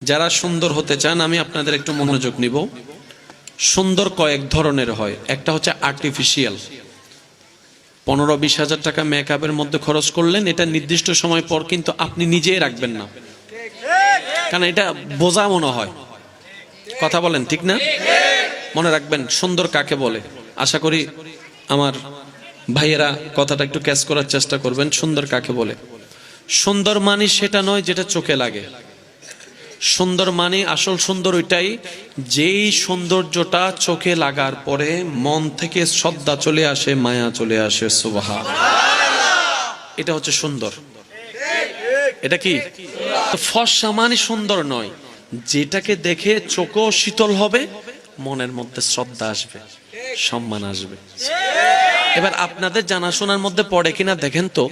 যারা সুন্দর হতে চান আমি আপনাদের একটু মনোযোগ নিব। সুন্দর কয়েক ধরনের হয়। একটা হচ্ছে আর্টিফিশিয়াল, 15-20 হাজার টাকা মেকআপের মধ্যে খরচ করলেন, এটা নির্দিষ্ট সময় পর কিন্তু আপনি নিজেই রাখবেন না, কারণ এটা বোঝা মনে হয়। কথা বলেন ঠিক না? মনে রাখবেন সুন্দর কাকে বলে। আশা করি আমার ভাইয়েরা কথাটা একটু ক্যাচ করার চেষ্টা করবেন। সুন্দর কাকে বলে? সুন্দর মানে সেটা নয় যেটা চোখে লাগে। সুন্দর মানে আসল সুন্দর ওইটাই যেই সৌন্দর্যটা চোখে লাগার পরে মন থেকে শ্রদ্ধা চলে আসে, মায়া চলে আসে। সুবহানাল্লাহ, এটা হচ্ছে সুন্দর। এটা কি ফর্সা মানে সুন্দর নয়, যেটাকে দেখে চোখও শীতল হবে, মনের মধ্যে শ্রদ্ধা আসবে, সম্মান আসবে। এবার আপনাদের জানাশোনার মধ্যে পড়ে কিনা দেখেন তো,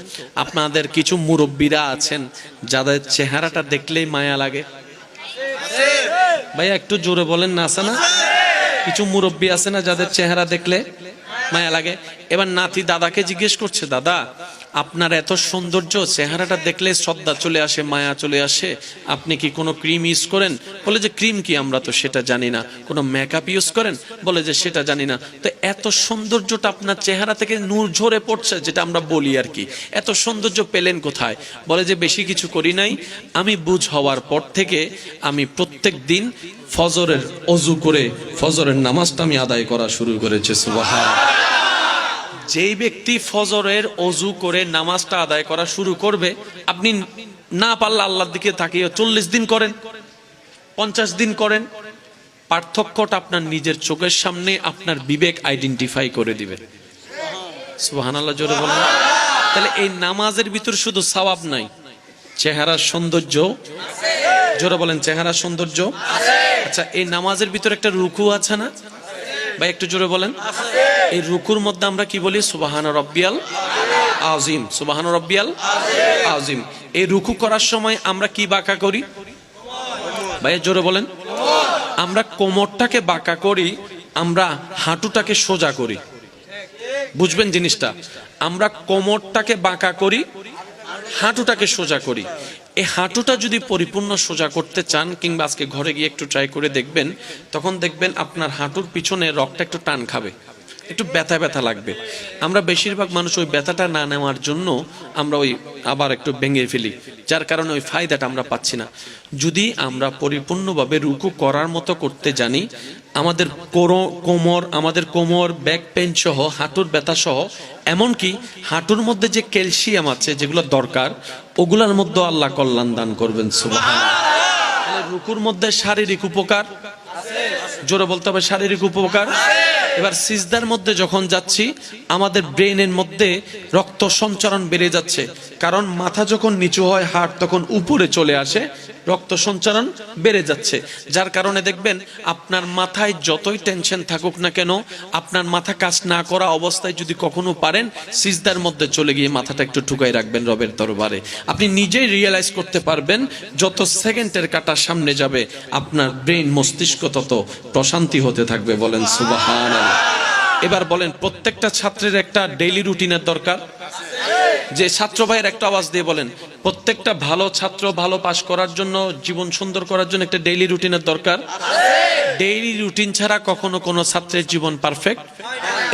আপনাদের কিছু মুরব্বীরা আছেন যাদের চেহারাটা দেখলেই মায়া লাগে। ভাইয়া একটু জোরে বলেন না, আছে না? কিছু মুরব্বী আছে না যাদের চেহারা দেখলে মায়া লাগে। এবার নাতি দাদাকে জিজ্ঞেস করছে, দাদা আপনার এত সৌন্দর্য, চেহারাটা দেখলে শ্রদ্ধা চলে আসে, মায়া চলে আসে, আপনি কি কোনো ক্রিম ইউজ করেন? বলে যে ক্রিম কি, আমরা তো সেটা জানি না। কোনো মেকআপ ইউজ করেন? বলে যে সেটা জানি না। তো এত সৌন্দর্যটা আপনার চেহারা থেকে নূর ঝরে পড়ছে, যেটা আমরা বলি আর কি, এত সৌন্দর্য পেলেন কোথায়? বলে যে বেশি কিছু করি নাই, আমি বুঝ হওয়ার পর থেকে আমি প্রত্যেক দিন ফজরের অজু করে ফজরের নামাজটা আমি আদায় করা শুরু করেছি। সুবহানাল্লাহ। যেই ব্যক্তি ফজরের অজু করে নামাজটা আদায় করা শুরু করবে, আপনি না পারলে আল্লাহর দিকে তাকিয়ে 40 দিন করেন, 50 দিন করেন, পার্থক্যটা আপনার নিজের চোখের সামনে আপনার বিবেক আইডেন্টিফাই করে দিবে। সুবহানাল্লাহ, জোরে বলেন। তাহলে এই নামাজের ভিতর শুধু সওয়াব নাই, চেহারার সৌন্দর্য। জোরে বলেন, চেহারার সৌন্দর্য। আচ্ছা, এই নামাজের ভিতর একটা রুকু আছে না ভাই? একটু জোরে বলেন। এই রুকুর মধ্যে আমরা কি বলি? সুবহান রাব্বিয়াল আযীম, সুবহান রাব্বিয়াল আযীম। এই রুকু করার সময় আমরা কি বাঁকা করি ভাই? জোরে বলেন। আমরা কোমরটাকে বাঁকা করি, আমরা হাঁটুটাকে সোজা করি। বুঝবেন জিনিসটা? আমরা কোমরটাকে বাঁকা করি, হাঁটুটাকে সোজা করি। এই হাঁটুটা যদি পরিপূর্ণ সোজা করতে চান, কিংবা আজকে ঘরে গিয়ে একটু ট্রাই করে দেখবেন, তখন দেখবেন আপনার হাঁটুর পিছনে রগটা একটু টান খাবে, একটু ব্যথা ব্যথা লাগবে। আমরা বেশিরভাগ মানুষ ওই ব্যথাটা না নেওয়ার জন্য আমরা ওই আবার একটু ভেঙে ফেলি, যার কারণে ওই ফায়দাটা আমরা পাচ্ছি না। যদি আমরা পরিপূর্ণভাবে রুকু করার মতো করতে জানি, আমাদের কোমর, ব্যাক পেইন সহ, হাঁটুর ব্যথা সহ, এমনকি হাঁটুর মধ্যে যে ক্যালসিয়াম আছে যেগুলো দরকার, ওগুলোর মধ্যে আল্লাহ কল্যাণ দান করবেন। সুবহানাল্লাহ। রুকুর মধ্যে শারীরিক উপকার, জোরে বলতে হবে, শারীরিক উপকার। এবার সিজদার মধ্যে যখন যাচ্ছি, আমাদের ব্রেনের মধ্যে রক্ত সঞ্চারণ বেড়ে যাচ্ছে, কারণ মাথা যখন নিচু হয়, হাড় তখন উপরে চলে আসে, রক্ত সঞ্চারণ বেড়ে যাচ্ছে। যার কারণে দেখবেন আপনার মাথায় যতই টেনশন থাকুক না কেন, আপনার মাথা কাজ না করা অবস্থায় যদি কখনো পারেন, সিজদার মধ্যে চলে গিয়ে মাথাটা একটু ঠুকাই রাখবেন রবের দরবারে। আপনি নিজেই রিয়েলাইজ করতে পারবেন, যত সেকেন্ডের কাটা সামনে যাবে, আপনার ব্রেন, মস্তিষ্ক তত প্রশান্তি হতে থাকবে। বলেন সুবহানাল্লাহ। এবার বলেন, প্রত্যেকটা ছাত্রের একটা ডেইলি রুটিনের দরকার। যে ছাত্র ভাইয়ের একটা আওয়াজ দিয়ে বলেন, প্রত্যেকটা ভালো ছাত্র ভালো পাস করার জন্য, জীবন সুন্দর করার জন্য একটা ডেইলি রুটিনের দরকার। ডেইলি রুটিন ছাড়া কখনো কোনো ছাত্রের জীবন পারফেক্ট।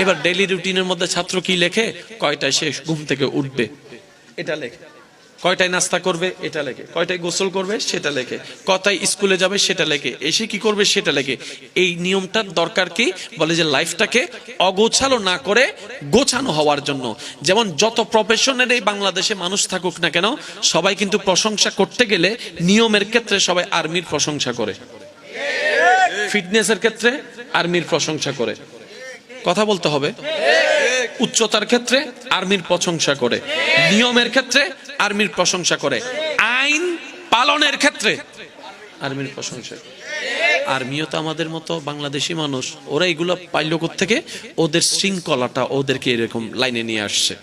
এবার ডেইলি রুটিনের মধ্যে ছাত্র কি লেখে? কয়টায় সে ঘুম থেকে উঠবে এটা লেখে, কয়টায় নাস্তা করবে এটা লেখে, কয়টায় গোসল করবে সেটা লেখে, কয়টায় স্কুলে যাবে সেটা লেখে, এসে কি করবে সেটা লেখে। এই নিয়মটার দরকার কি? বলে যে লাইফটাকে অগোছালো না করে গোছানো হওয়ার জন্য। যেমন যত প্রফেশনের এই বাংলাদেশে মানুষ থাকুক না কেন, সবাই কিন্তু প্রশংসা করতে গেলে নিয়মের ক্ষেত্রে সবাই আর্মির প্রশংসা করে, ফিটনেসের ক্ষেত্রে আর্মির প্রশংসা করে, কথা বলতে হবে, উচ্চতার ক্ষেত্রে আর্মির প্রশংসা করে, নিয়মের ক্ষেত্রে আর্মির প্রশংসা করে, আইন পালনের ক্ষেত্রে আর্মির প্রশংসা। আর্মিও তো আমাদের মতো বাংলাদেশি মানুষ, ওরা এগুলো পাইল থেকে, ওদের শৃঙ্খলাটা ওদেরকে এরকম লাইনে নিয়ে আসছে।